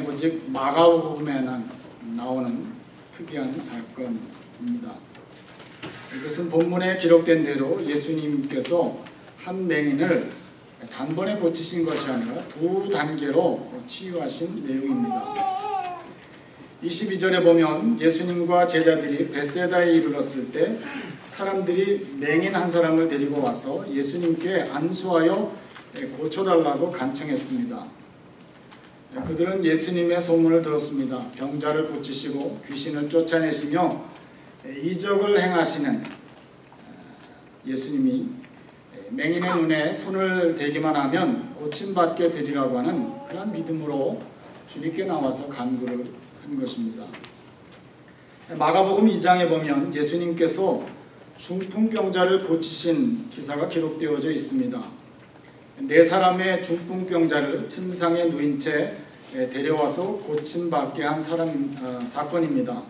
오직 마가복음에 나오는 특이한 사건입니다. 이것은 본문에 기록된 대로 예수님께서 한 맹인을 단번에 고치신 것이 아니라 두 단계로 치유하신 내용입니다. 22절에 보면 예수님과 제자들이 벳세다에 이르렀을 때 사람들이 맹인 한 사람을 데리고 와서 예수님께 안수하여 고쳐달라고 간청했습니다. 그들은 예수님의 소문을 들었습니다. 병자를 고치시고 귀신을 쫓아내시며 이적을 행하시는 예수님이 맹인의 눈에 손을 대기만 하면 고침받게 되리라고 하는 그런 믿음으로 주님께 나와서 간구를 한 것입니다. 마가복음 2장에 보면 예수님께서 중풍병자를 고치신 기사가 기록되어져 있습니다. 네 사람의 중풍병자를 침상에 누인 채 데려와서 고침받게 한 사건입니다.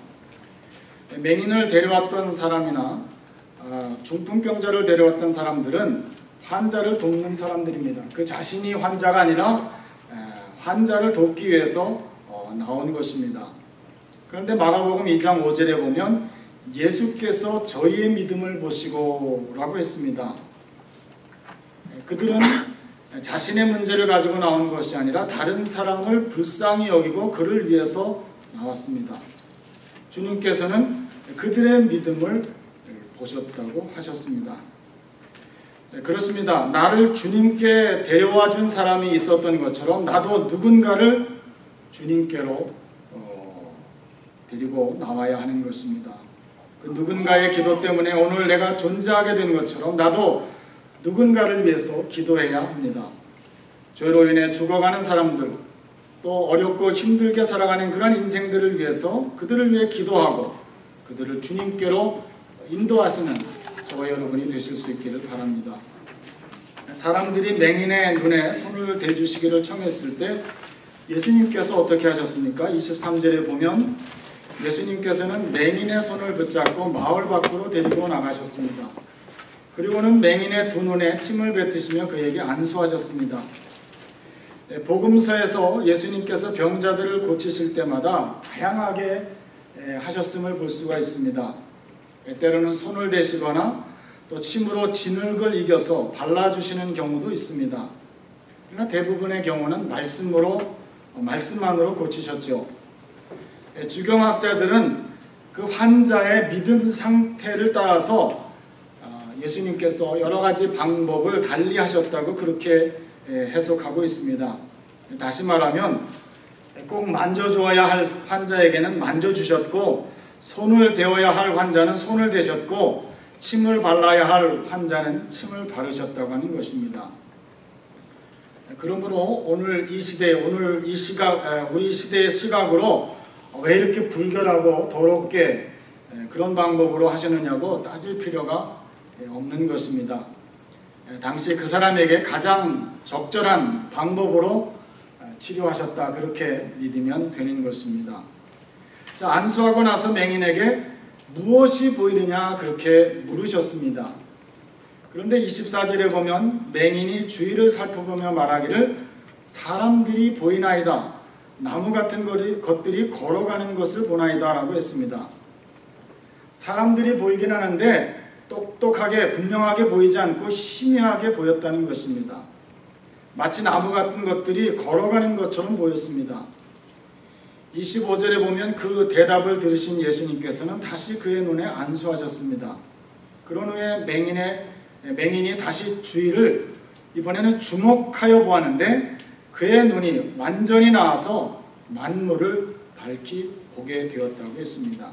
맹인을 데려왔던 사람이나 중풍병자를 데려왔던 사람들은 환자를 돕는 사람들입니다. 그 자신이 환자가 아니라 환자를 돕기 위해서 나온 것입니다. 그런데 마가복음 2장 5절에 보면 예수께서 저희의 믿음을 보시고 라고 했습니다. 그들은 자신의 문제를 가지고 나온 것이 아니라 다른 사람을 불쌍히 여기고 그를 위해서 나왔습니다. 주님께서는 그들의 믿음을 보셨다고 하셨습니다. 그렇습니다. 나를 주님께 데려와 준 사람이 있었던 것처럼 나도 누군가를 주님께로 데리고 나와야 하는 것입니다. 그 누군가의 기도 때문에 오늘 내가 존재하게 된 것처럼 나도 누군가를 위해서 기도해야 합니다. 죄로 인해 죽어가는 사람들, 또 어렵고 힘들게 살아가는 그런 인생들을 위해서 그들을 위해 기도하고 그들을 주님께로 인도하시는 저와 여러분이 되실 수 있기를 바랍니다. 사람들이 맹인의 눈에 손을 대주시기를 청했을 때 예수님께서 어떻게 하셨습니까? 23절에 보면 예수님께서는 맹인의 손을 붙잡고 마을 밖으로 데리고 나가셨습니다. 그리고는 맹인의 두 눈에 침을 뱉으시며 그에게 안수하셨습니다. 복음서에서 예수님께서 병자들을 고치실 때마다 다양하게 하셨음을 볼 수가 있습니다. 때로는 손을 대시거나 또 침으로 진흙을 이겨서 발라주시는 경우도 있습니다. 그러나 대부분의 경우는 말씀만으로 고치셨죠. 주경학자들은 그 환자의 믿음 상태를 따라서 예수님께서 여러 가지 방법을 달리 하셨다고 그렇게 해석하고 있습니다. 다시 말하면 꼭 만져주어야 할 환자에게는 만져주셨고 손을 대어야 할 환자는 손을 대셨고 침을 발라야 할 환자는 침을 바르셨다고 하는 것입니다. 그러므로 오늘 이 시대, 우리 시대의 시각으로 왜 이렇게 불결하고 더럽게 그런 방법으로 하시느냐고 따질 필요가 없는 것입니다. 당시 그 사람에게 가장 적절한 방법으로 치료하셨다, 그렇게 믿으면 되는 것입니다. 자, 안수하고 나서 맹인에게 무엇이 보이느냐 그렇게 물으셨습니다. 그런데 24절에 보면 맹인이 주위를 살펴보며 말하기를 사람들이 보이나이다, 나무 같은 것들이 걸어가는 것을 보나이다 라고 했습니다. 사람들이 보이긴 하는데 똑똑하게 분명하게 보이지 않고 희미하게 보였다는 것입니다. 마치 나무 같은 것들이 걸어가는 것처럼 보였습니다. 25절에 보면 그 대답을 들으신 예수님께서는 다시 그의 눈에 안수하셨습니다. 그런 후에 맹인이 다시 주위를 이번에는 주목하여 보았는데 그의 눈이 완전히 나아서 만물을 밝히 보게 되었다고 했습니다.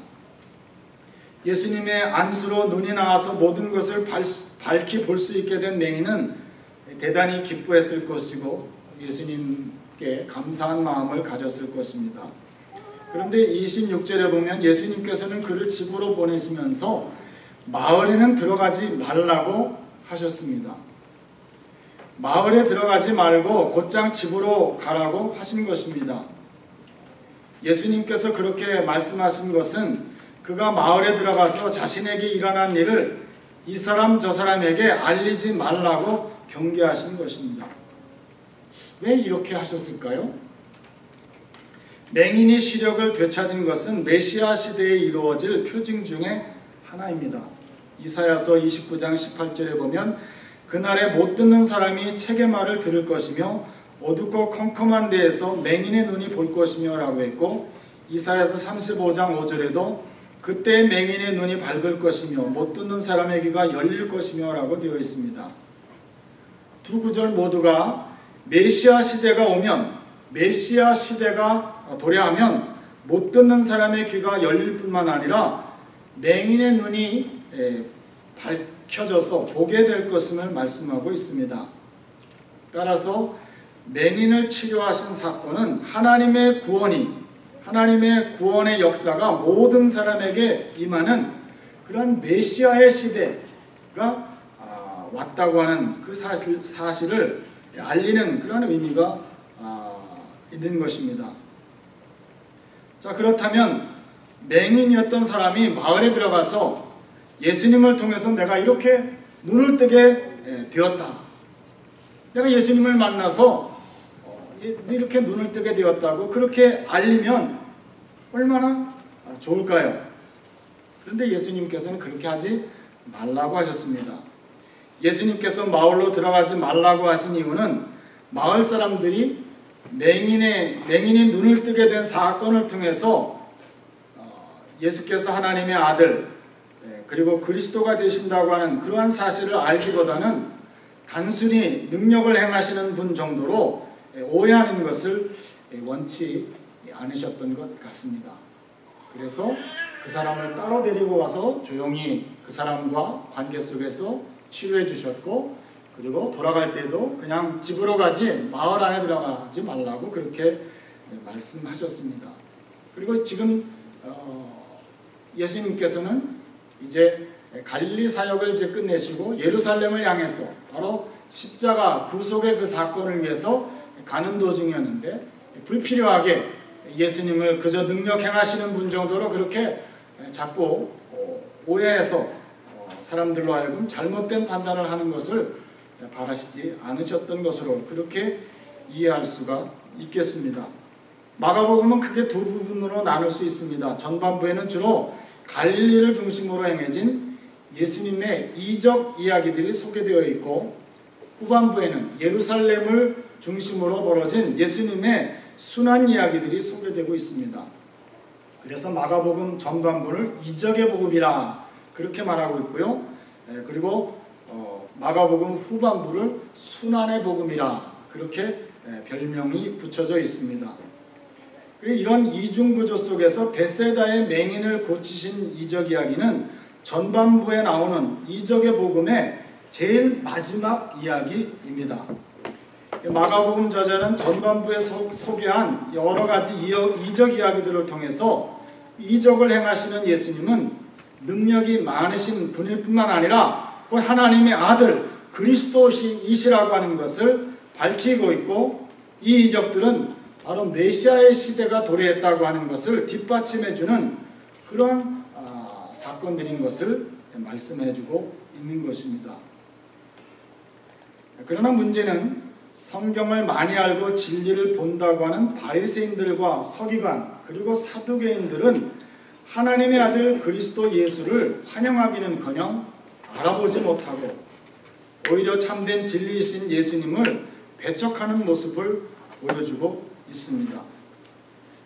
예수님의 안수로 눈이 나와서 모든 것을 밝히 볼 수 있게 된 맹인은 대단히 기뻐했을 것이고 예수님께 감사한 마음을 가졌을 것입니다. 그런데 26절에 보면 예수님께서는 그를 집으로 보내시면서 마을에는 들어가지 말라고 하셨습니다. 마을에 들어가지 말고 곧장 집으로 가라고 하신 것입니다. 예수님께서 그렇게 말씀하신 것은 그가 마을에 들어가서 자신에게 일어난 일을 이 사람 저 사람에게 알리지 말라고 경계하신 것입니다. 왜 이렇게 하셨을까요? 맹인이 시력을 되찾은 것은 메시아 시대에 이루어질 표징 중에 하나입니다. 이사야서 29장 18절에 보면 그날에 못 듣는 사람이 책의 말을 들을 것이며 어둡고 컴컴한 데에서 맹인의 눈이 볼 것이며 라고 했고, 이사야서 35장 5절에도 그때 맹인의 눈이 밝을 것이며 못 듣는 사람의 귀가 열릴 것이며 라고 되어 있습니다. 두 구절 모두가 메시아 시대가 오면, 메시아 시대가 도래하면 못 듣는 사람의 귀가 열릴 뿐만 아니라 맹인의 눈이 밝혀져서 보게 될 것임을 말씀하고 있습니다. 따라서 맹인을 치료하신 사건은 하나님의 구원의 역사가 모든 사람에게 임하는 그런 메시아의 시대가 왔다고 하는 그 사실을 알리는 그런 의미가 있는 것입니다. 자, 그렇다면 맹인이었던 사람이 마을에 들어가서 예수님을 통해서 내가 이렇게 눈을 뜨게 되었다, 내가 예수님을 만나서 이렇게 눈을 뜨게 되었다고 그렇게 알리면 얼마나 좋을까요? 그런데 예수님께서는 그렇게 하지 말라고 하셨습니다. 예수님께서 마을로 들어가지 말라고 하신 이유는 마을 사람들이 맹인이 눈을 뜨게 된 사건을 통해서 예수께서 하나님의 아들 그리고 그리스도가 되신다고 하는 그러한 사실을 알기보다는 단순히 능력을 행하시는 분 정도로 오해하는 것을 원치 않으셨던 것 같습니다. 그래서 그 사람을 따로 데리고 와서 조용히 그 사람과 관계 속에서 치료해 주셨고, 그리고 돌아갈 때도 그냥 집으로 가지 마을 안에 들어가지 말라고 그렇게 말씀하셨습니다. 그리고 지금 예수님께서는 이제 갈릴리 사역을 이제 끝내시고 예루살렘을 향해서 바로 십자가 구속의 그 사건을 위해서 가는 도중이었는데, 불필요하게 예수님을 그저 능력 행하시는 분 정도로 그렇게 자꾸 오해해서 사람들로 하여금 잘못된 판단을 하는 것을 바라시지 않으셨던 것으로 그렇게 이해할 수가 있겠습니다. 마가복음은 크게 두 부분으로 나눌 수 있습니다. 전반부에는 주로 갈릴리를 중심으로 행해진 예수님의 이적 이야기들이 소개되어 있고, 후반부에는 예루살렘을 중심으로 벌어진 예수님의 순환 이야기들이 소개되고 있습니다. 그래서 마가복음 전반부를 이적의 복음이라 그렇게 말하고 있고요. 그리고 마가복음 후반부를 순환의 복음이라 그렇게 별명이 붙여져 있습니다. 이런 이중구조 속에서 벳세다의 맹인을 고치신 이적 이야기는 전반부에 나오는 이적의 복음의 제일 마지막 이야기입니다. 마가복음 저자는 전반부에 소개한 여러 가지 이적 이야기들을 통해서 이적을 행하시는 예수님은 능력이 많으신 분일 뿐만 아니라 곧 하나님의 아들 그리스도이시라고 하는 것을 밝히고 있고, 이 이적들은 바로 메시아의 시대가 도래했다고 하는 것을 뒷받침해주는 그런 사건들인 것을 말씀해주고 있는 것입니다. 그러나 문제는 성경을 많이 알고 진리를 본다고 하는 바리새인들과 서기관 그리고 사두개인들은 하나님의 아들 그리스도 예수를 환영하기는커녕 알아보지 못하고 오히려 참된 진리이신 예수님을 배척하는 모습을 보여주고 있습니다.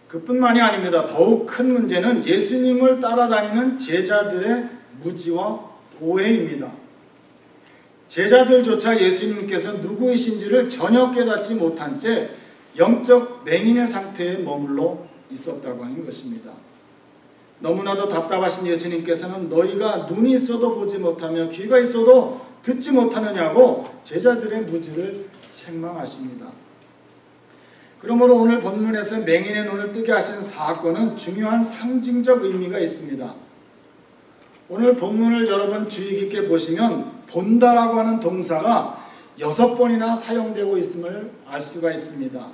그뿐만이 아닙니다. 더욱 큰 문제는 예수님을 따라다니는 제자들의 무지와 오해입니다. 제자들조차 예수님께서 누구이신지를 전혀 깨닫지 못한 채 영적 맹인의 상태에 머물러 있었다고 하는 것입니다. 너무나도 답답하신 예수님께서는 너희가 눈이 있어도 보지 못하며 귀가 있어도 듣지 못하느냐고 제자들의 무지를 책망하십니다. 그러므로 오늘 본문에서 맹인의 눈을 뜨게 하신 사건은 중요한 상징적 의미가 있습니다. 오늘 본문을 여러분 주의 깊게 보시면 본다라고 하는 동사가 6번이나 사용되고 있음을 알 수가 있습니다.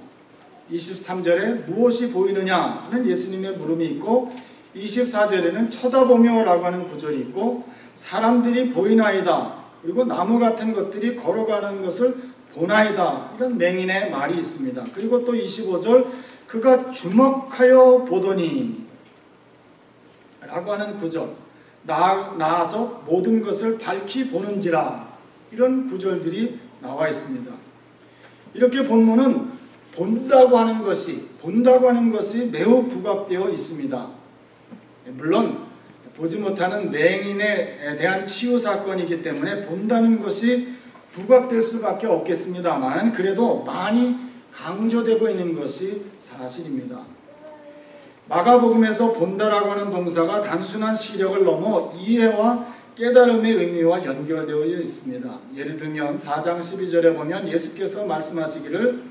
23절에 무엇이 보이느냐 하는 예수님의 물음이 있고, 24절에는 쳐다보며 라고 하는 구절이 있고, 사람들이 보이나이다, 그리고 나무 같은 것들이 걸어가는 것을 보나이다, 이런 맹인의 말이 있습니다. 그리고 또 25절 그가 주목하여 보더니 라고 하는 구절, 나아서 모든 것을 밝히 보는지라, 이런 구절들이 나와 있습니다. 이렇게 본문은 본다고 하는 것이 매우 부각되어 있습니다. 물론 보지 못하는 맹인에 대한 치유 사건이기 때문에 본다는 것이 부각될 수밖에 없겠습니다만, 그래도 많이 강조되고 있는 것이 사실입니다. 마가복음에서 본다라고 하는 동사가 단순한 시력을 넘어 이해와 깨달음의 의미와 연결되어 있습니다. 예를 들면 4장 12절에 보면 예수께서 말씀하시기를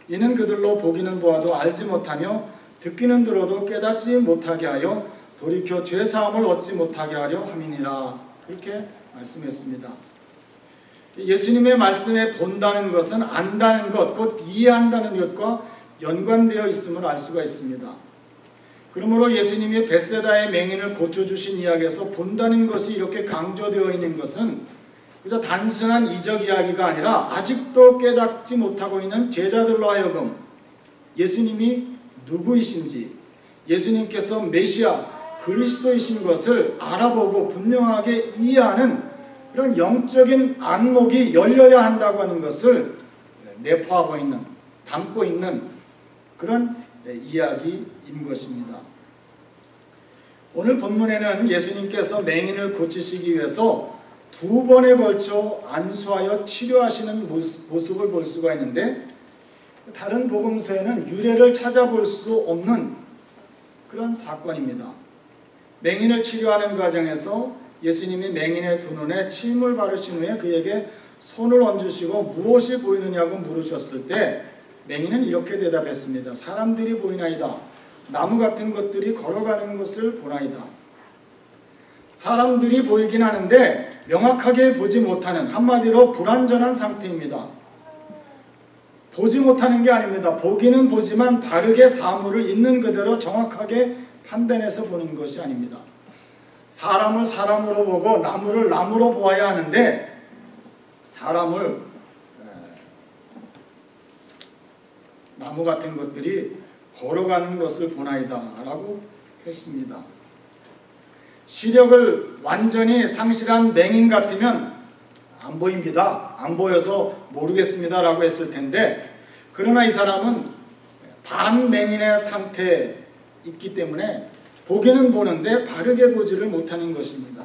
이는 그들로 보기는 보아도 알지 못하며 듣기는 들어도 깨닫지 못하게 하여 돌이켜 죄사함을 얻지 못하게 하려 함이니라, 그렇게 말씀했습니다. 예수님의 말씀에 본다는 것은 안다는 것, 곧 이해한다는 것과 연관되어 있음을 알 수가 있습니다. 그러므로 예수님이 벳세다의 맹인을 고쳐주신 이야기에서 본다는 것이 이렇게 강조되어 있는 것은 그저 단순한 이적 이야기가 아니라 아직도 깨닫지 못하고 있는 제자들로 하여금 예수님이 누구이신지, 예수님께서 메시아 그리스도이신 것을 알아보고 분명하게 이해하는 그런 영적인 안목이 열려야 한다고 하는 것을 내포하고 있는, 담고 있는 그런 이야기인 것입니다. 오늘 본문에는 예수님께서 맹인을 고치시기 위해서 2번에 걸쳐 안수하여 치료하시는 모습을 볼 수가 있는데, 다른 복음서에는 유래를 찾아볼 수 없는 그런 사건입니다. 맹인을 치료하는 과정에서 예수님이 맹인의 두 눈에 침을 바르신 후에 그에게 손을 얹으시고 무엇이 보이느냐고 물으셨을 때 맹인은 이렇게 대답했습니다. 사람들이 보이나이다. 나무 같은 것들이 걸어가는 것을 보나이다. 사람들이 보이긴 하는데 명확하게 보지 못하는, 한마디로 불완전한 상태입니다. 보지 못하는 게 아닙니다. 보기는 보지만 바르게 사물을 있는 그대로 정확하게 판단해서 보는 것이 아닙니다. 사람을 사람으로 보고 나무를 나무로 보아야 하는데 사람을 나무 같은 것들이 걸어가는 것을 보나이다 라고 했습니다. 시력을 완전히 상실한 맹인 같으면 안 보입니다. 안 보여서 모르겠습니다 라고 했을 텐데, 그러나 이 사람은 반맹인의 상태에 있기 때문에 보기는 보는데 바르게 보지를 못하는 것입니다.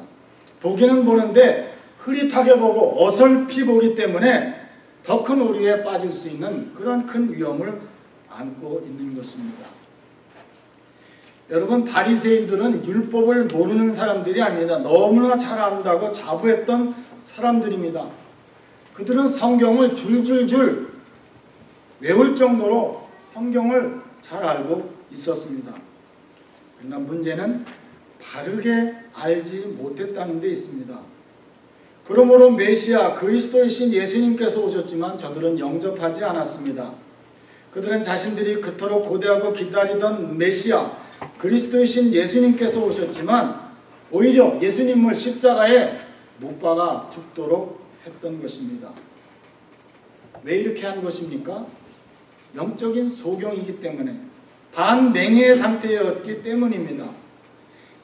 보기는 보는데 흐릿하게 보고 어설피 보기 때문에 더 큰 오류에 빠질 수 있는 그런 큰 위험을 안고 있는 것입니다. 여러분, 바리새인들은 율법을 모르는 사람들이 아닙니다. 너무나 잘 안다고 자부했던 사람들입니다. 그들은 성경을 줄줄줄 외울 정도로 성경을 잘 알고 있었습니다. 그러나 문제는 바르게 알지 못했다는 데 있습니다. 그러므로 메시아 그리스도이신 예수님께서 오셨지만 저들은 영접하지 않았습니다. 그들은 자신들이 그토록 고대하고 기다리던 메시아 그리스도이신 예수님께서 오셨지만 오히려 예수님을 십자가에 못 박아 죽도록 했던 것입니다. 왜 이렇게 한 것입니까? 영적인 소경이기 때문에, 반맹인의 상태였기 때문입니다.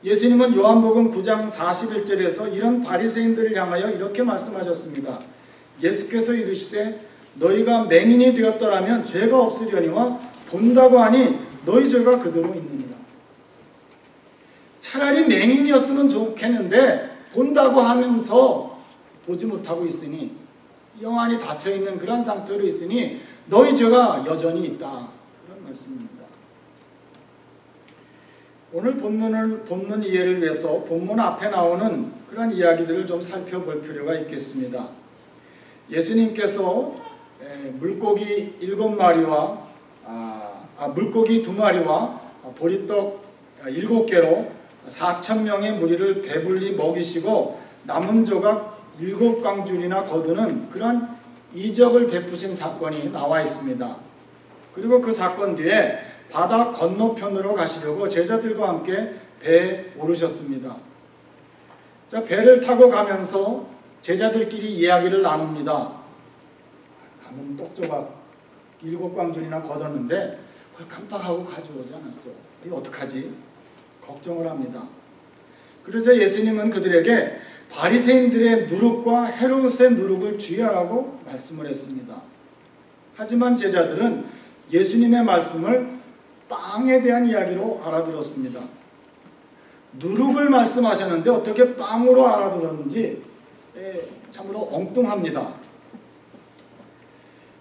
예수님은 요한복음 9장 41절에서 이런 바리새인들을 향하여 이렇게 말씀하셨습니다. 예수께서 이르시되 너희가 맹인이 되었더라면 죄가 없으려니와 본다고 하니 너희 죄가 그대로 있느니라. 차라리 맹인이었으면 좋겠는데 본다고 하면서 보지 못하고 있으니, 영안이 닫혀있는 그런 상태로 있으니 너희 죄가 여전히 있다, 그런 말씀입니다. 오늘 본문 이해를 위해서 본문 앞에 나오는 그런 이야기들을 좀 살펴볼 필요가 있겠습니다. 예수님께서 물고기 7마리와 물고기 2마리와 보리떡 7개로 4,000명의 무리를 배불리 먹이시고 남은 조각 7광줄이나 거두는 그런 이적을 베푸신 사건이 나와 있습니다. 그리고 그 사건 뒤에 바다 건너편으로 가시려고 제자들과 함께 배에 오르셨습니다. 자, 배를 타고 가면서 제자들끼리 이야기를 나눕니다. 남은 떡조각 7광줄이나 거뒀는데 그걸 깜빡하고 가져오지 않았어. 이거 어떡하지? 걱정을 합니다. 그러자 예수님은 그들에게 바리새인들의 누룩과 헤롯의 누룩을 주의하라고 말씀을 했습니다. 하지만 제자들은 예수님의 말씀을 빵에 대한 이야기로 알아들었습니다. 누룩을 말씀하셨는데 어떻게 빵으로 알아들었는지 참으로 엉뚱합니다.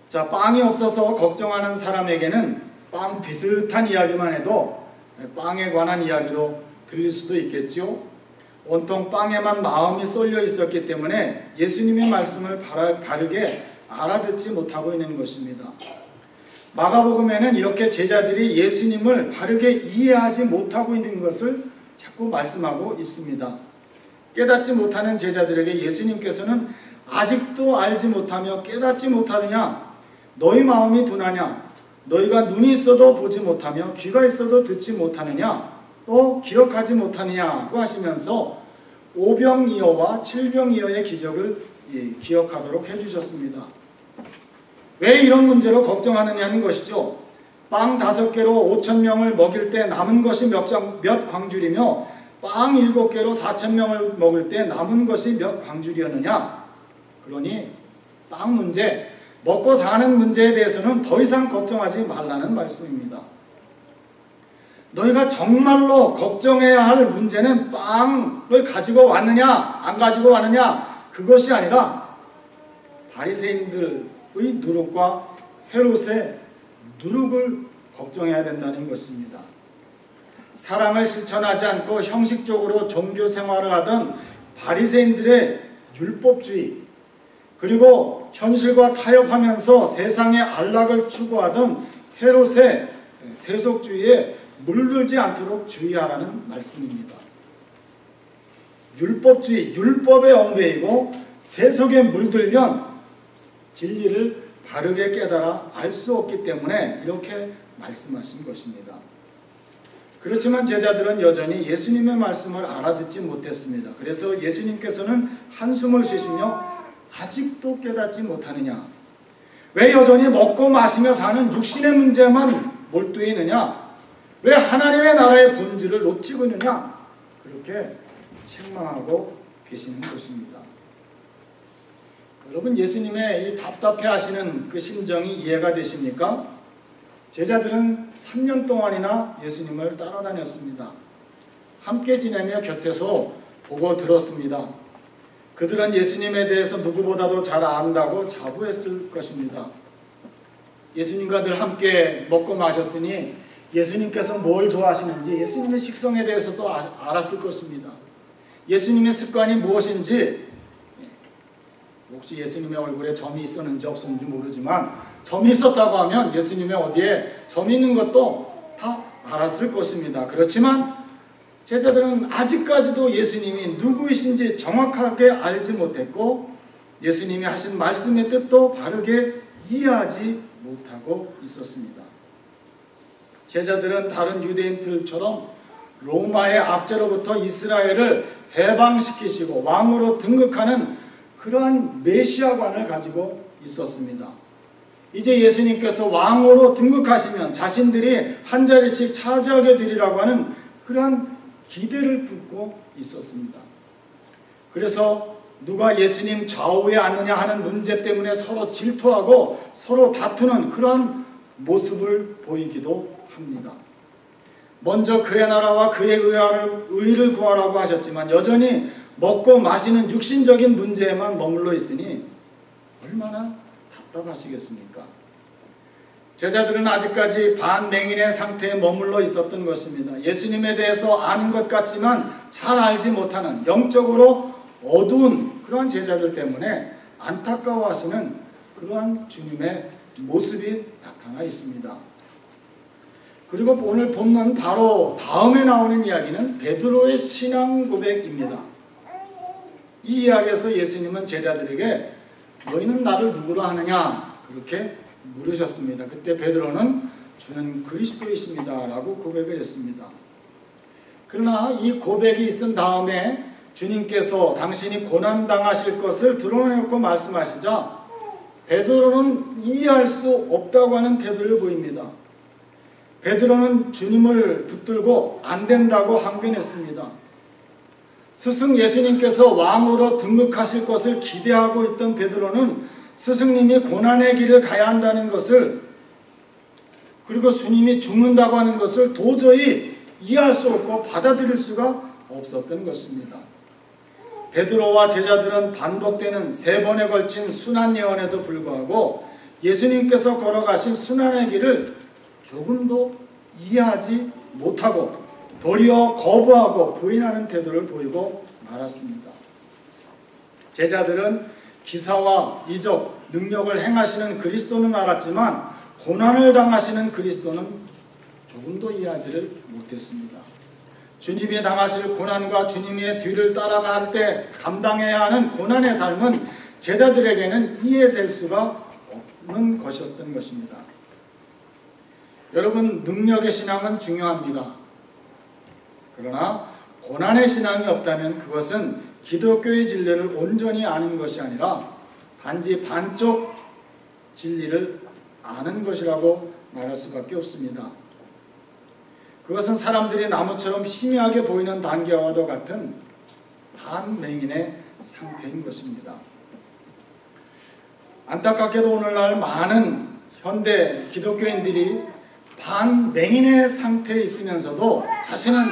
자, 빵이 없어서 걱정하는 사람에게는 빵 비슷한 이야기만 해도 빵에 관한 이야기로 들릴 수도 있겠죠. 온통 빵에만 마음이 쏠려 있었기 때문에 예수님의 말씀을 바르게 알아듣지 못하고 있는 것입니다. 마가복음에는 이렇게 제자들이 예수님을 바르게 이해하지 못하고 있는 것을 자꾸 말씀하고 있습니다. 깨닫지 못하는 제자들에게 예수님께서는 아직도 알지 못하며 깨닫지 못하느냐? 너희 마음이 둔하냐? 너희가 눈이 있어도 보지 못하며 귀가 있어도 듣지 못하느냐? 또 기억하지 못하느냐고 하시면서 오병이어와 칠병이어의 기적을 기억하도록 해주셨습니다. 왜 이런 문제로 걱정하느냐는 것이죠. 빵 5개로 5,000명을 먹일 때 남은 것이 몇 광줄이며 빵 7개로 4,000명을 먹을 때 남은 것이 몇 광줄이었느냐. 그러니 빵 문제, 먹고 사는 문제에 대해서는 더 이상 걱정하지 말라는 말씀입니다. 너희가 정말로 걱정해야 할 문제는 빵을 가지고 왔느냐 안 가지고 왔느냐 그것이 아니라 바리새인들의 누룩과 헤롯의 누룩을 걱정해야 된다는 것입니다. 사랑을 실천하지 않고 형식적으로 종교 생활을 하던 바리새인들의 율법주의, 그리고 현실과 타협하면서 세상의 안락을 추구하던 헤롯의 세속주의에 물들지 않도록 주의하라는 말씀입니다. 율법주의, 율법에 얽매이고 세속에 물들면 진리를 바르게 깨달아 알 수 없기 때문에 이렇게 말씀하신 것입니다. 그렇지만 제자들은 여전히 예수님의 말씀을 알아듣지 못했습니다. 그래서 예수님께서는 한숨을 쉬시며 아직도 깨닫지 못하느냐? 왜 여전히 먹고 마시며 사는 육신의 문제만 몰두해 있느냐? 왜 하나님의 나라의 본질을 놓치고 있느냐? 그렇게 책망하고 계시는 것입니다. 여러분, 예수님의 이 답답해하시는 그 심정이 이해가 되십니까? 제자들은 3년 동안이나 예수님을 따라다녔습니다. 함께 지내며 곁에서 보고 들었습니다. 그들은 예수님에 대해서 누구보다도 잘 안다고 자부했을 것입니다. 예수님과 늘 함께 먹고 마셨으니 예수님께서 뭘 좋아하시는지 예수님의 식성에 대해서도 알았을 것입니다. 예수님의 습관이 무엇인지, 혹시 예수님의 얼굴에 점이 있었는지 없었는지 모르지만 점이 있었다고 하면 예수님의 어디에 점이 있는 것도 다 알았을 것입니다. 그렇지만 제자들은 아직까지도 예수님이 누구이신지 정확하게 알지 못했고 예수님이 하신 말씀의 뜻도 바르게 이해하지 못하고 있었습니다. 제자들은 다른 유대인들처럼 로마의 압제로부터 이스라엘을 해방시키시고 왕으로 등극하는 그러한 메시아관을 가지고 있었습니다. 이제 예수님께서 왕으로 등극하시면 자신들이 한 자리씩 차지하게 되리라고 하는 그러한 기대를 품고 있었습니다. 그래서 누가 예수님 좌우에 앉느냐 하는 문제 때문에 서로 질투하고 서로 다투는 그러한 모습을 보이기도 합니다. 먼저 그의 나라와 그의 의를 구하라고 하셨지만 여전히 먹고 마시는 육신적인 문제에만 머물러 있으니 얼마나 답답하시겠습니까? 제자들은 아직까지 반맹인의 상태에 머물러 있었던 것입니다. 예수님에 대해서 아는 것 같지만 잘 알지 못하는 영적으로 어두운 그러한 제자들 때문에 안타까워하시는 그러한 주님의 모습이 나타나 있습니다. 그리고 오늘 본문 바로 다음에 나오는 이야기는 베드로의 신앙 고백입니다. 이 이야기에서 예수님은 제자들에게 너희는 나를 누구로 하느냐? 그렇게 물으셨습니다. 그때 베드로는 주는 그리스도이십니다 라고 고백을 했습니다. 그러나 이 고백이 있은 다음에 주님께서 당신이 고난당하실 것을 드러내놓고 말씀하시자 베드로는 이해할 수 없다고 하는 태도를 보입니다. 베드로는 주님을 붙들고 안 된다고 항변했습니다. 스승 예수님께서 왕으로 등극하실 것을 기대하고 있던 베드로는 스승님이 고난의 길을 가야 한다는 것을, 그리고 주님이 죽는다고 하는 것을 도저히 이해할 수 없고 받아들일 수가 없었던 것입니다. 베드로와 제자들은 반복되는 3번에 걸친 순환 예언에도 불구하고 예수님께서 걸어가신 순환의 길을 조금도 이해하지 못하고 도리어 거부하고 부인하는 태도를 보이고 말았습니다. 제자들은 기사와 이적, 능력을 행하시는 그리스도는 알았지만 고난을 당하시는 그리스도는 조금도 이해하지를 못했습니다. 주님이 당하실 고난과 주님의 뒤를 따라갈 때 감당해야 하는 고난의 삶은 제자들에게는 이해될 수가 없는 것이었던 것입니다. 여러분, 능력의 신앙은 중요합니다. 그러나 고난의 신앙이 없다면 그것은 기독교의 진리를 온전히 아는 것이 아니라 단지 반쪽 진리를 아는 것이라고 말할 수밖에 없습니다. 그것은 사람들이 나무처럼 희미하게 보이는 단계와도 같은 반맹인의 상태인 것입니다. 안타깝게도 오늘날 많은 현대 기독교인들이 반맹인의 상태에 있으면서도 자신은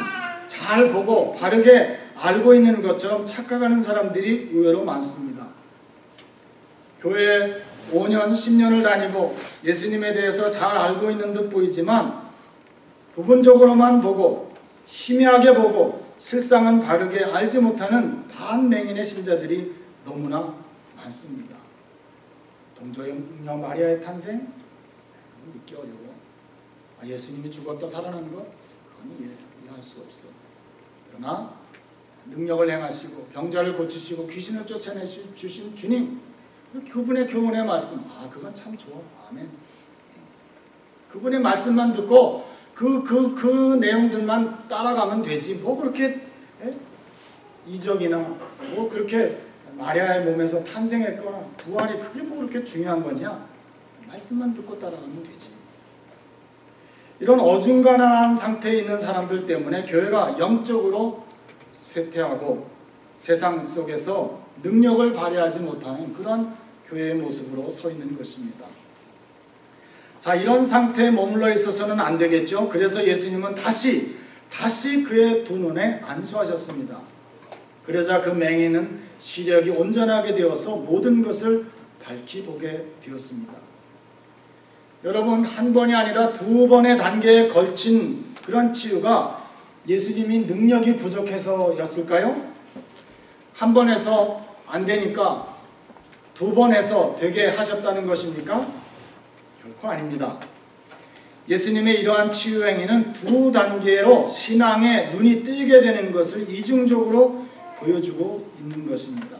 잘 보고 바르게 알고 있는 것처럼 착각하는 사람들이 의외로 많습니다. 교회에 5년, 10년을 다니고 예수님에 대해서 잘 알고 있는 듯 보이지만 부분적으로만 보고 희미하게 보고 실상은 바르게 알지 못하는 반맹인의 신자들이 너무나 많습니다. 동정녀 마리아의 탄생? 믿기 어려워. 예수님이 죽었다 살아난 것? 그건 이해할 수 없어. 그러나 능력을 행하시고 병자를 고치시고 귀신을 쫓아내주신 주님, 그분의 교훈의 말씀, 그건 참 좋아. 아멘. 그분의 말씀만 듣고 그 내용들만 따라가면 되지. 뭐 그렇게 이적이나 뭐 그렇게 마리아의 몸에서 탄생했거나 부활이 그게 뭐 그렇게 중요한 거냐? 말씀만 듣고 따라가면 되지. 이런 어중간한 상태에 있는 사람들 때문에 교회가 영적으로 쇠퇴하고 세상 속에서 능력을 발휘하지 못하는 그런 교회의 모습으로 서 있는 것입니다. 자, 이런 상태에 머물러 있어서는 안 되겠죠. 그래서 예수님은 다시 그의 두 눈에 안수하셨습니다. 그러자 그 맹인은 시력이 온전하게 되어서 모든 것을 밝히 보게 되었습니다. 여러분, 한 번이 아니라 2번의 단계에 걸친 그런 치유가 예수님이 능력이 부족해서였을까요? 한 번 해서 안 되니까 2번 해서 되게 하셨다는 것입니까? 결코 아닙니다. 예수님의 이러한 치유 행위는 2단계로 신앙의 눈이 뜨게 되는 것을 이중적으로 보여주고 있는 것입니다.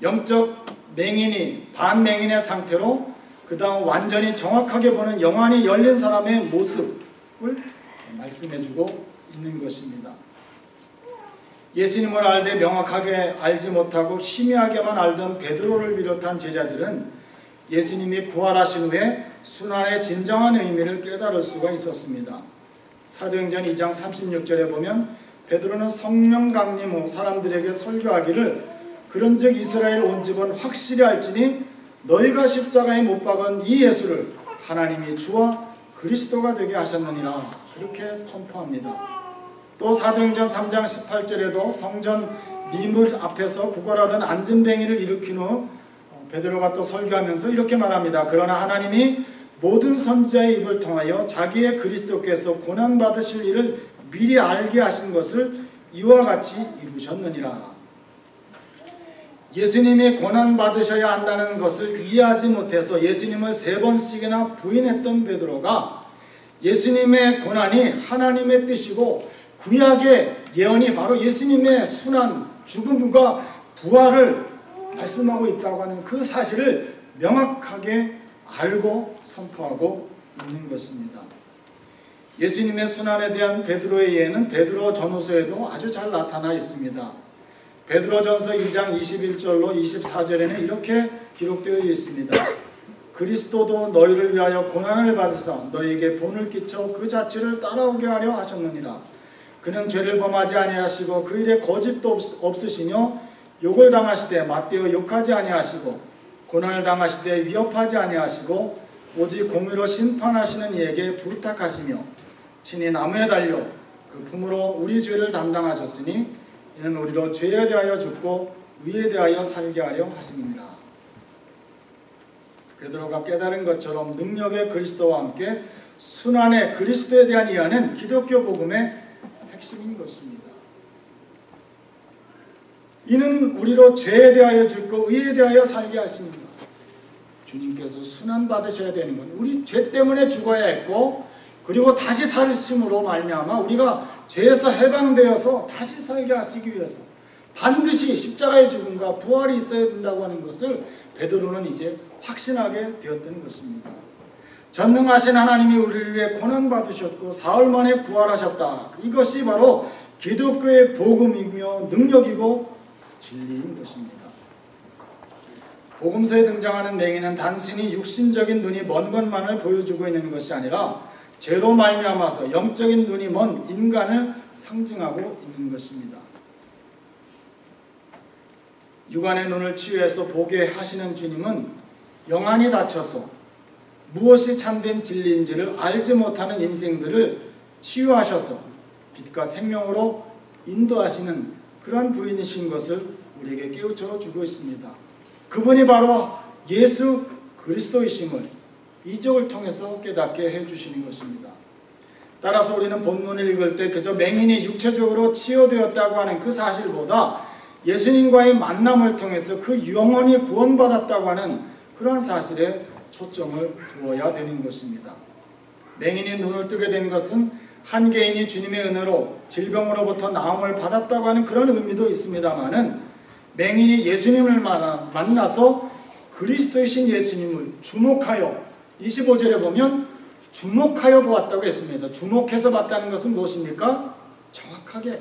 영적 맹인이 반맹인의 상태로 그 다음 완전히 정확하게 보는 영안이 열린 사람의 모습을 말씀해주고 있는 것입니다. 예수님을 알되 명확하게 알지 못하고 희미하게만 알던 베드로를 비롯한 제자들은 예수님이 부활하신 후에 순환의 진정한 의미를 깨달을 수가 있었습니다. 사도행전 2장 36절에 보면 베드로는 성령 강림 후 사람들에게 설교하기를 그런즉 이스라엘 온 집은 확실히 알지니 너희가 십자가에 못 박은 이 예수를 하나님이 주와 그리스도가 되게 하셨느니라 그렇게 선포합니다. 또 사도행전 3장 18절에도 성전 미물 앞에서 구걸하던 앉은뱅이를 일으킨 후 베드로가 또 설교하면서 이렇게 말합니다. 그러나 하나님이 모든 선지자의 입을 통하여 자기의 그리스도께서 고난받으실 일을 미리 알게 하신 것을 이와 같이 이루셨느니라. 예수님이 고난받으셔야 한다는 것을 이해하지 못해서 예수님을 3번씩이나 부인했던 베드로가 예수님의 고난이 하나님의 뜻이고 구약의 예언이 바로 예수님의 순환, 죽음과 부활을 말씀하고 있다고 하는 그 사실을 명확하게 알고 선포하고 있는 것입니다. 예수님의 순환에 대한 베드로의 이해는 베드로 전후서에도 아주 잘 나타나 있습니다. 베드로전서 2장 21절로 24절에는 이렇게 기록되어 있습니다. 그리스도도 너희를 위하여 고난을 받으사 너희에게 본을 끼쳐 그 자취를 따라오게 하려 하셨느니라. 그는 죄를 범하지 아니하시고 그 일에 거짓도 없으시며 욕을 당하시되 맞대어 욕하지 아니하시고 고난을 당하시되 위협하지 아니하시고 오직 공의로 심판하시는 이에게 부탁하시며 친히 나무에 달려 그 품으로 우리 죄를 담당하셨으니 이는 우리로 죄에 대하여 죽고 의에 대하여 살게 하려 하심이니라. 베드로가 깨달은 것처럼 능력의 그리스도와 함께 순환의 그리스도에 대한 이해는 기독교 복음의 핵심인 것입니다. 이는 우리로 죄에 대하여 죽고 의에 대하여 살게 하십니다. 주님께서 순환 받으셔야 되는 건 우리 죄 때문에 죽어야 했고 그리고 다시 살심으로 말미암아 우리가 죄에서 해방되어서 다시 살게 하시기 위해서 반드시 십자가의 죽음과 부활이 있어야 된다고 하는 것을 베드로는 이제 확신하게 되었던 것입니다. 전능하신 하나님이 우리를 위해 고난받으셨고 사흘 만에 부활하셨다. 이것이 바로 기독교의 복음이며 능력이고 진리인 것입니다. 복음서에 등장하는 맹인은 단순히 육신적인 눈이 먼 것만을 보여주고 있는 것이 아니라 죄로 말미암아서 영적인 눈이 먼 인간을 상징하고 있는 것입니다. 육안의 눈을 치유해서 보게 하시는 주님은 영안이 닫혀서 무엇이 참된 진리인지를 알지 못하는 인생들을 치유하셔서 빛과 생명으로 인도하시는 그러한 부인이신 것을 우리에게 깨우쳐 주고 있습니다. 그분이 바로 예수 그리스도이심을 이적을 통해서 깨닫게 해주시는 것입니다. 따라서 우리는 본문을 읽을 때 그저 맹인이 육체적으로 치유되었다고 하는 그 사실보다 예수님과의 만남을 통해서 그 영혼이 구원받았다고 하는 그러한 사실에 초점을 두어야 되는 것입니다. 맹인이 눈을 뜨게 된 것은 한 개인이 주님의 은혜로 질병으로부터 나음을 받았다고 하는 그런 의미도 있습니다만은 맹인이 예수님을 만나서 그리스도이신 예수님을 주목하여 25절에 보면 주목하여 보았다고 했습니다. 주목해서 봤다는 것은 무엇입니까? 정확하게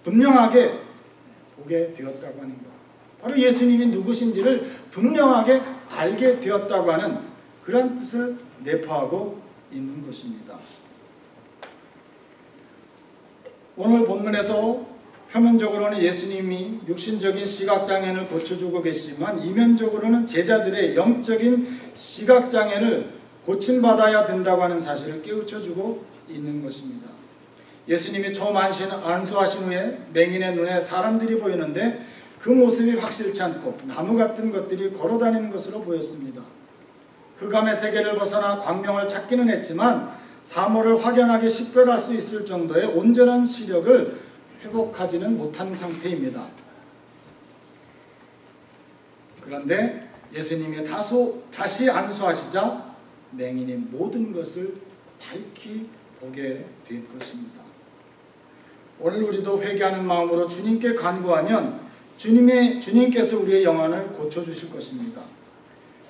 분명하게 보게 되었다고 하는 것. 바로 예수님이 누구신지를 분명하게 알게 되었다고 하는 그런 뜻을 내포하고 있는 것입니다. 오늘 본문에서 표면적으로는 예수님이 육신적인 시각장애를 고쳐주고 계시지만 이면적으로는 제자들의 영적인 시각장애를 고침받아야 된다고 하는 사실을 깨우쳐주고 있는 것입니다. 예수님이 처음 안수하신 후에 맹인의 눈에 사람들이 보이는데 그 모습이 확실치 않고 나무 같은 것들이 걸어다니는 것으로 보였습니다. 흑암의 세계를 벗어나 광명을 찾기는 했지만 사물을 확연하게 식별할 수 있을 정도의 온전한 시력을 회복하지는 못한 상태입니다. 그런데 예수님이 다시 안수하시자 맹인이 모든 것을 밝히 보게 된 것입니다. 오늘 우리도 회개하는 마음으로 주님께 간구하면 주님께서 우리의 영안을 고쳐주실 것입니다.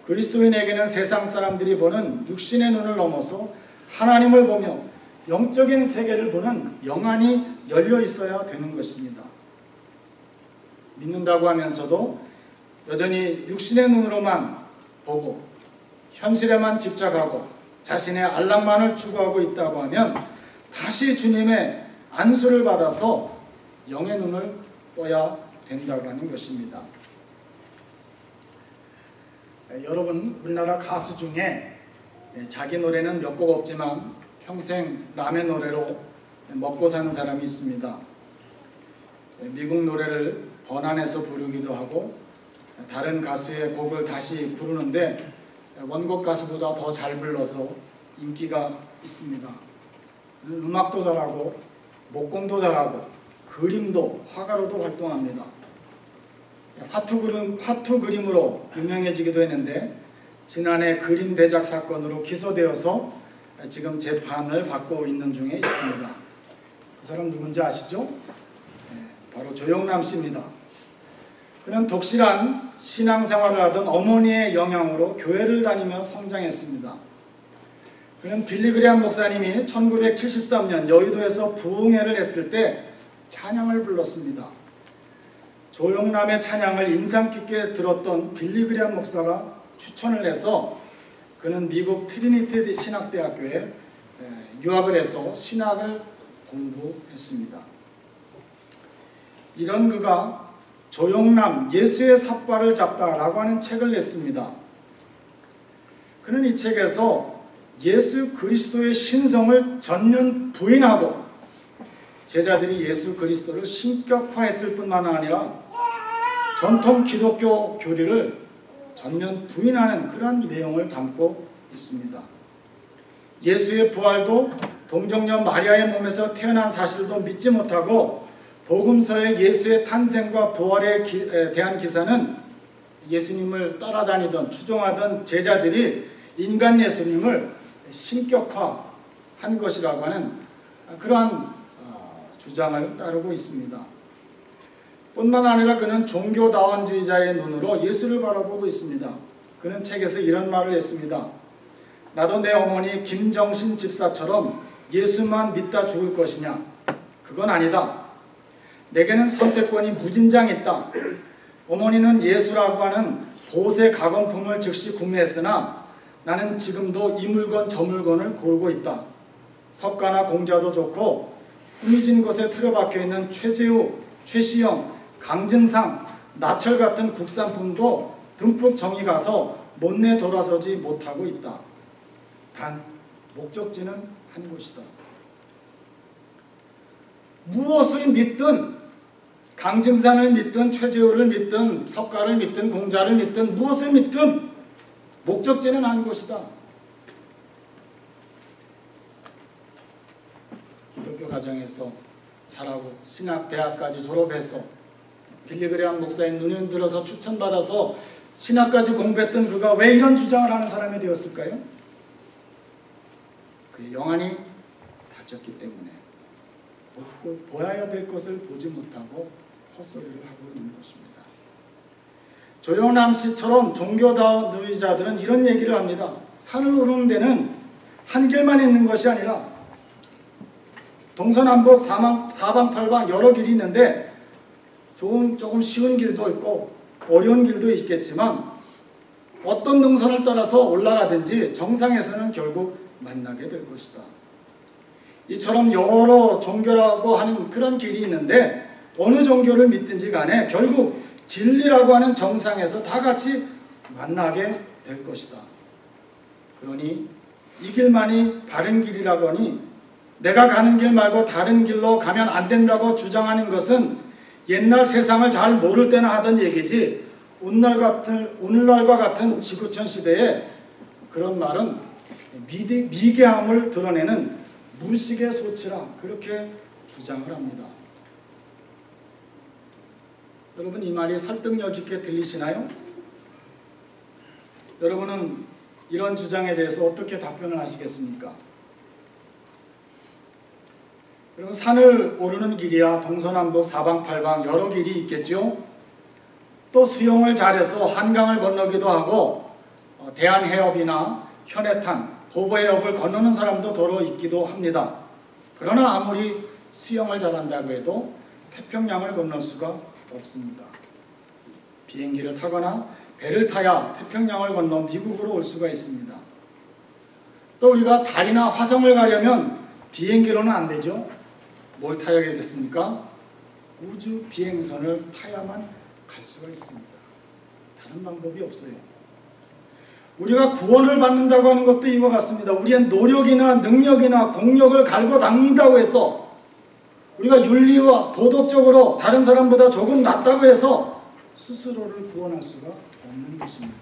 그리스도인에게는 세상 사람들이 보는 육신의 눈을 넘어서 하나님을 보며 영적인 세계를 보는 영안이 열려 있어야 되는 것입니다. 믿는다고 하면서도 여전히 육신의 눈으로만 보고 현실에만 집착하고 자신의 안락만을 추구하고 있다고 하면 다시 주님의 안수를 받아서 영의 눈을 떠야 된다고 하는 것입니다. 여러분, 우리나라 가수 중에 자기 노래는 몇 곡 없지만 평생 남의 노래로 먹고 사는 사람이 있습니다. 미국 노래를 번안해서 부르기도 하고 다른 가수의 곡을 다시 부르는데 원곡 가수보다 더 잘 불러서 인기가 있습니다. 음악도 잘하고 목공도 잘하고 그림도 화가로도 활동합니다. 화투 그림으로 유명해지기도 했는데 지난해 그림 대작 사건으로 기소되어서 지금 재판을 받고 있는 중에 있습니다. 그 사람 누군지 아시죠? 바로 조영남 씨입니다. 그는 독실한 신앙생활을 하던 어머니의 영향으로 교회를 다니며 성장했습니다. 그는 빌리 그레이엄 목사님이 1973년 여의도에서 부흥회를 했을 때 찬양을 불렀습니다. 조영남의 찬양을 인상 깊게 들었던 빌리 그레이엄 목사가 추천을 해서 그는 미국 트리니티 신학대학교에 유학을 해서 신학을 공부했습니다. 이런 그가 조용남 예수의 삿발을 잡다라고 하는 책을 냈습니다. 그는 이 책에서 예수 그리스도의 신성을 전면 부인하고 제자들이 예수 그리스도를 신격화했을 뿐만 아니라 전통 기독교 교리를 전면 부인하는 그런 내용을 담고 있습니다. 예수의 부활도 동정녀 마리아의 몸에서 태어난 사실도 믿지 못하고 복음서의 예수의 탄생과 부활에 대한 기사는 예수님을 따라다니던 추종하던 제자들이 인간 예수님을 신격화한 것이라고 하는 그러한 주장을 따르고 있습니다. 뿐만 아니라 그는 종교다원주의자의 눈으로 예수를 바라보고 있습니다. 그는 책에서 이런 말을 했습니다. 나도 내 어머니 김정신 집사처럼 예수만 믿다 죽을 것이냐? 그건 아니다. 내게는 선택권이 무진장 있다. 어머니는 예수라고 하는 보세 가공품을 즉시 구매했으나 나는 지금도 이 물건 저 물건을 고르고 있다. 석가나 공자도 좋고 후미진 곳에 틀어박혀 있는 최재우, 최시영, 강진상, 나철 같은 국산품도 듬뿍 정이 가서 못내 돌아서지 못하고 있다. 단 목적지는 한 곳이다. 무엇을 믿든 강진산을 믿든 최재우를 믿든 석가를 믿든 공자를 믿든 무엇을 믿든 목적지는 한 곳이다. 기독교 가정에서 자라고 신학대학까지 졸업해서 빌리그레함 목사님 눈에 들어서 추천받아서 신학까지 공부했던 그가 왜 이런 주장을 하는 사람이 되었을까요? 그의 영안이 닫혔기 때문에 보아야 될 것을 보지 못하고 헛소리를 하고 있는 것입니다. 조영남 씨처럼 종교다원주의자들은 이런 얘기를 합니다. 산을 오르는 데는 한 길만 있는 것이 아니라 동서남북 사방팔방 여러 길이 있는데 조금 쉬운 길도 있고 어려운 길도 있겠지만 어떤 능선을 따라서 올라가든지 정상에서는 결국 만나게 될 것이다. 이처럼 여러 종교라고 하는 그런 길이 있는데 어느 종교를 믿든지 간에 결국 진리라고 하는 정상에서 다 같이 만나게 될 것이다. 그러니 이 길만이 바른 길이라고 하니 내가 가는 길 말고 다른 길로 가면 안 된다고 주장하는 것은 옛날 세상을 잘 모를 때나 하던 얘기지 오늘날과 같은 지구촌 시대에 그런 말은 미개함을 드러내는 무식의 소치라 그렇게 주장을 합니다. 여러분 이 말이 설득력 있게 들리시나요? 여러분은 이런 주장에 대해서 어떻게 답변을 하시겠습니까? 여러분 산을 오르는 길이야 동서남북 사방팔방 여러 길이 있겠죠. 또 수영을 잘해서 한강을 건너기도 하고 대한해협이나 현해탄, 도보해협을 건너는 사람도 더러 있기도 합니다. 그러나 아무리 수영을 잘한다고 해도 태평양을 건널 수가 없습니다. 비행기를 타거나 배를 타야 태평양을 건너 미국으로 올 수가 있습니다. 또 우리가 달이나 화성을 가려면 비행기로는 안 되죠. 뭘 타야겠습니까? 우주 비행선을 타야만 갈 수가 있습니다. 다른 방법이 없어요. 우리가 구원을 받는다고 하는 것도 이와 같습니다. 우리의 노력이나 능력이나 공력을 갈고 닦는다고 해서 우리가 윤리와 도덕적으로 다른 사람보다 조금 낫다고 해서 스스로를 구원할 수가 없는 것입니다.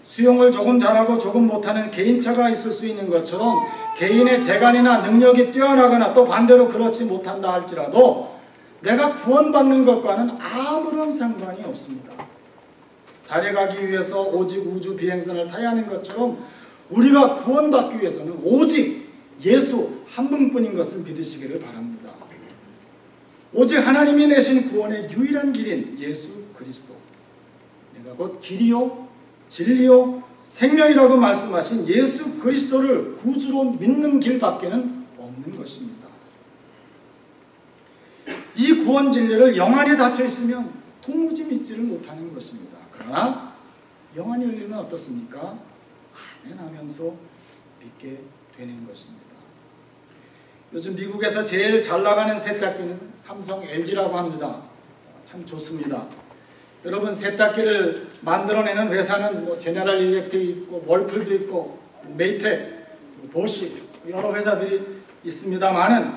수영을 조금 잘하고 조금 못하는 개인차가 있을 수 있는 것처럼 개인의 재간이나 능력이 뛰어나거나 또 반대로 그렇지 못한다 할지라도 내가 구원받는 것과는 아무런 상관이 없습니다. 달에 가기 위해서 오직 우주 비행선을 타야 하는 것처럼 우리가 구원받기 위해서는 오직 예수 한 분뿐인 것을 믿으시기를 바랍니다. 오직 하나님이 내신 구원의 유일한 길인 예수 그리스도, 내가 곧 길이요 진리요 생명이라고 말씀하신 예수 그리스도를 구주로 믿는 길밖에는 없는 것입니다. 이 구원 진리를 영안에 닫혀 있으면 도무지 믿지를 못하는 것입니다. 그러나 영안이 열리면 어떻습니까? 아멘 하면서 믿게 되는 것입니다. 요즘 미국에서 제일 잘 나가는 세탁기는 삼성 LG라고 합니다. 참 좋습니다. 여러분, 세탁기를 만들어내는 회사는 뭐 제너럴 일렉트릭 있고 월풀도 있고 메이텍, 보시 여러 회사들이 있습니다만은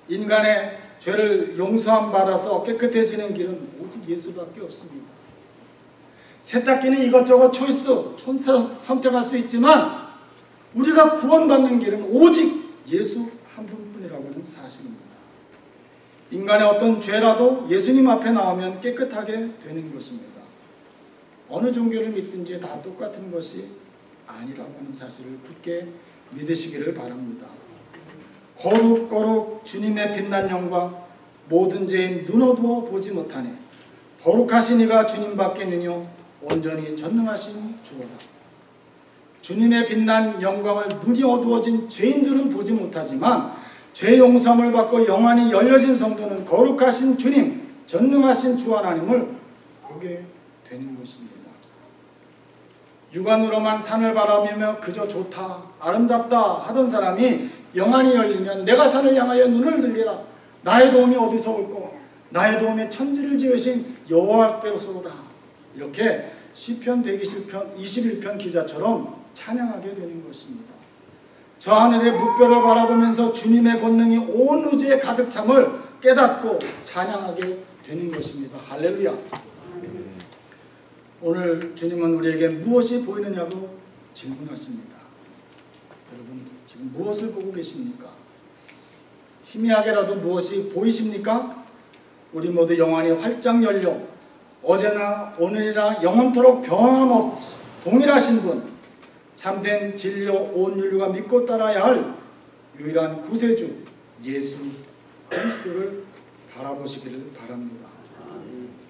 인간의 죄를 용서함 받아서 깨끗해지는 길은 오직 예수밖에 없습니다. 세탁기는 이것저것 초이스, 선택할 수 있지만 우리가 구원받는 길은 오직 예수 한 분뿐이라고 하는 사실입니다. 인간의 어떤 죄라도 예수님 앞에 나오면 깨끗하게 되는 것입니다. 어느 종교를 믿든지 다 똑같은 것이 아니라고 하는 사실을 굳게 믿으시기를 바랍니다. 거룩 주님의 빛난 영광, 모든 죄인 눈 어두워 보지 못하네. 거룩하신 이가 주님밖에 있느뇨 온전히 전능하신 주거다. 주님의 빛난 영광을 눈이 어두워진 죄인들은 보지 못하지만 죄 용서함을 받고 영안이 열려진 성도는 거룩하신 주님, 전능하신 주 하나님을 보게 되는 것입니다. 육안으로만 산을 바라보며 그저 좋다, 아름답다 하던 사람이 영안이 열리면 내가 산을 향하여 눈을 들리라. 나의 도움이 어디서 올꼬? 나의 도움이 천지를 지으신 여호와께로서로다. 이렇게 시편 121편 기자처럼 찬양하게 되는 것입니다. 저 하늘의 무뼈를 바라보면서 주님의 권능이 온 우주에 가득 참을 깨닫고 찬양하게 되는 것입니다. 할렐루야. 오늘 주님은 우리에게 무엇이 보이느냐고 질문하십니다. 여러분, 지금 무엇을 보고 계십니까? 희미하게라도 무엇이 보이십니까? 우리 모두 영안이 활짝 열려 어제나 오늘이나 영원토록 변함없이 동일하신 분, 참된 진리요 온 인류가 믿고 따라야 할 유일한 구세주 예수 그리스도를 바라보시기를 바랍니다.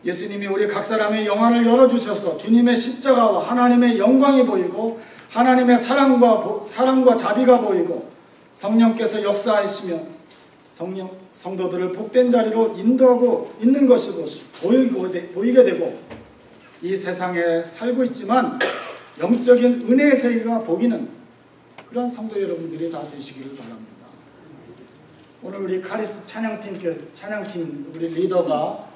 예수님이 우리 각 사람의 영안을 열어주셔서 주님의 십자가와 하나님의 영광이 보이고 하나님의 사랑과 자비가 보이고 성령께서 역사하시며 성도들을 복된 자리로 인도하고 있는 것이 보이게 되고 이 세상에 살고 있지만 영적인 은혜의 세계가 보이는 그런 성도 여러분들이 다 되시기를 바랍니다. 오늘 우리 카리스 찬양팀 우리 리더가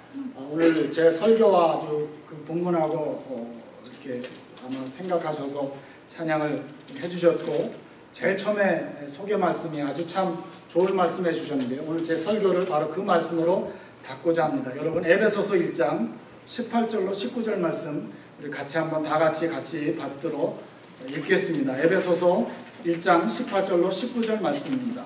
오늘 제 설교와 아주 본문하고 이렇게 아마 생각하셔서 찬양을 해주셨고 제일 처음에 소개 말씀이 아주 참 좋은 말씀 해주셨는데요. 오늘 제 설교를 바로 그 말씀으로 닫고자 합니다. 여러분, 에베소서 1장 18절로 19절 말씀 우리 같이 한번 다 같이 받도록 읽겠습니다. 에베소서 1장 18절로 19절 말씀입니다.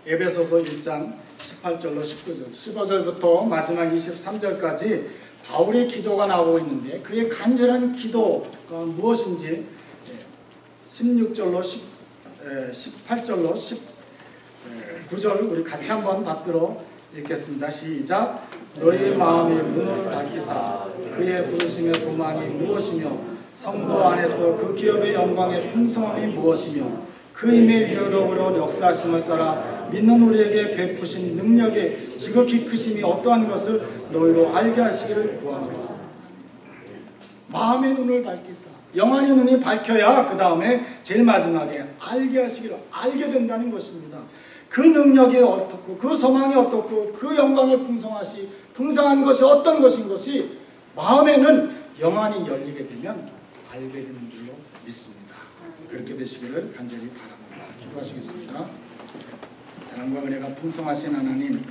에베소서 1장 18절로 19절, 15절부터 마지막 23절까지 바울의 기도가 나오고 있는데 그의 간절한 기도가 무엇인지 16절로 18절로 19절 우리 같이 한번 받도록 읽겠습니다. 시작. 너희 마음이 문을 닫기사 그의 부르심의 소망이 무엇이며 성도 안에서 그 기업의 영광의 풍성함이 무엇이며 그 힘의 위로로 역사하심을 따라 믿는 우리에게 베푸신 능력의 지극히 크심이 어떠한 것을 너희로 알게 하시기를 구하노라. 마음의 눈을 밝히사, 영안의 눈이 밝혀야 그 다음에 제일 마지막에 알게 하시기를 알게 된다는 것입니다. 그 능력이 어떻고 그 소망이 어떻고 그 영광의 풍성한 것이 어떤 것인 것이 마음에는 영안이 열리게 되면 알게 되는 줄로 믿습니다. 그렇게 되시기를 간절히 바랍니다. 기도하시겠습니다. 사랑과 은혜가 풍성하신 하나님,